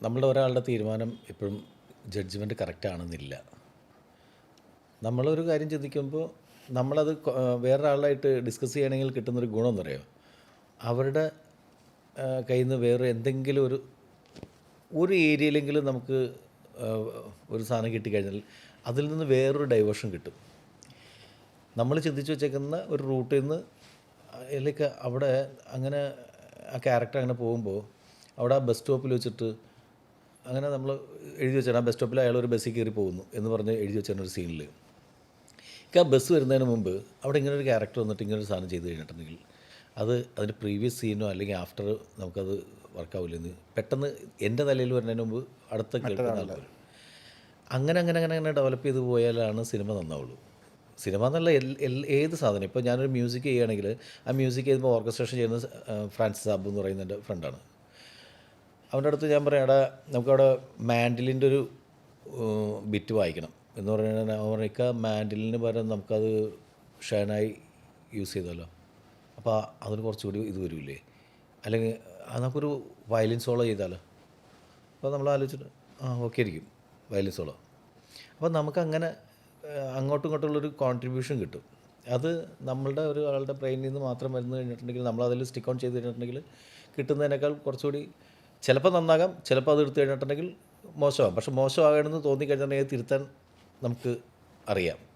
നമ്മളുടെ ഒരാളുടെ തീരുമാനം എപ്പോഴും ജഡ്ജ്മെൻറ്റ് കറക്റ്റ് ആണെന്നില്ല. നമ്മളൊരു കാര്യം ചിന്തിക്കുമ്പോൾ നമ്മളത് വേറൊരാളായിട്ട് ഡിസ്കസ് ചെയ്യണമെങ്കിൽ കിട്ടുന്നൊരു ഗുണം എന്ന് പറയുമോ, അവരുടെ കയ്യിൽ നിന്ന് വേറെ എന്തെങ്കിലും ഒരു ഏരിയയിലെങ്കിലും നമുക്ക് ഒരു സാധനം കിട്ടിക്കഴിഞ്ഞാൽ അതിൽ നിന്ന് വേറൊരു ഡൈവേർഷൻ കിട്ടും. നമ്മൾ ചിന്തിച്ച് വെച്ചേക്കുന്ന ഒരു റൂട്ടിൽ നിന്ന് അതിലേക്ക് അവിടെ അങ്ങനെ ആ ക്യാരക്ടർ അങ്ങനെ പോകുമ്പോൾ അവിടെ ആ ബസ് സ്റ്റോപ്പിൽ വെച്ചിട്ട് അങ്ങനെ നമ്മൾ എഴുതി വെച്ചാൽ ആ ബസ് സ്റ്റോപ്പിൽ അയാൾ ഒരു ബസ്സിൽ കയറി പോകുന്നു എന്ന് പറഞ്ഞ് എഴുതി വെച്ചാൽ ഒരു സീനിൽ ആ ബസ് വരുന്നതിന് മുമ്പ് അവിടെ ഇങ്ങനൊരു ക്യാരക്ടർ വന്നിട്ട് ഇങ്ങനൊരു സാധനം ചെയ്ത് കഴിഞ്ഞിട്ടുണ്ടെങ്കിൽ അതിൻ്റെ പ്രീവിയസ് സീനോ അല്ലെങ്കിൽ ആഫ്റ്റർ നമുക്കത് വർക്കാവില്ലെന്ന് പെട്ടെന്ന് എൻ്റെ തലയിൽ വരുന്നതിന് മുമ്പ് അടുത്ത കേൾക്കുന്ന ആൾക്കാർ അങ്ങനെ ഡെവലപ്പ് ചെയ്ത് പോയാലാണ് സിനിമ നന്നാവുള്ളൂ. സിനിമ എന്നുള്ള ഏത് സാധനം, ഇപ്പോൾ ഞാനൊരു മ്യൂസിക് ചെയ്യുകയാണെങ്കിൽ ആ മ്യൂസിക് ചെയ്യുമ്പോൾ ഓർക്കസ്ട്രേഷൻ ചെയ്യുന്ന ഫ്രാൻസിസ് സാബ് എന്ന് പറയുന്ന എൻ്റെ ഫ്രണ്ടാണ്. അവൻ്റെ അടുത്ത് ഞാൻ പറയാം, എടാ നമുക്കവിടെ മാൻഡിലിൻ്റെ ഒരു ബിറ്റ് വായിക്കണം എന്ന് പറഞ്ഞാൽ അവനൊക്കെ മാൻഡിലിന് പകരം നമുക്കത് ഷൈനായി യൂസ് ചെയ്താലോ, അപ്പോൾ അതിന് കുറച്ചുകൂടി ഇത് വരില്ലേ, അല്ലെങ്കിൽ നമുക്കൊരു വയലിൻ സോളോ ചെയ്താലോ. അപ്പോൾ നമ്മൾ ആലോചിച്ചിട്ട് ഓക്കെ ആയിരിക്കും വയലിൻ സോളോ. അപ്പോൾ നമുക്കങ്ങനെ അങ്ങോട്ടും ഇങ്ങോട്ടുള്ളൊരു കോൺട്രിബ്യൂഷൻ കിട്ടും. അത് നമ്മളുടെ ഒരാളുടെ ബ്രെയിനിൽ നിന്ന് മാത്രം വരുന്നു കഴിഞ്ഞിട്ടുണ്ടെങ്കിൽ നമ്മളതിൽ സ്റ്റിക്ക് ഓൺ ചെയ്ത് കഴിഞ്ഞിട്ടുണ്ടെങ്കിൽ കിട്ടുന്നതിനേക്കാൾ കുറച്ചുകൂടി ചിലപ്പോൾ നന്നാകാം, ചിലപ്പോൾ അത് എടുത്തു കഴിഞ്ഞിട്ടുണ്ടെങ്കിൽ മോശമാകും. പക്ഷെ മോശമാകണമെന്ന് തോന്നിക്കഴിഞ്ഞിട്ടുണ്ടെങ്കിൽ തിരുത്താൻ നമുക്ക് അറിയാം.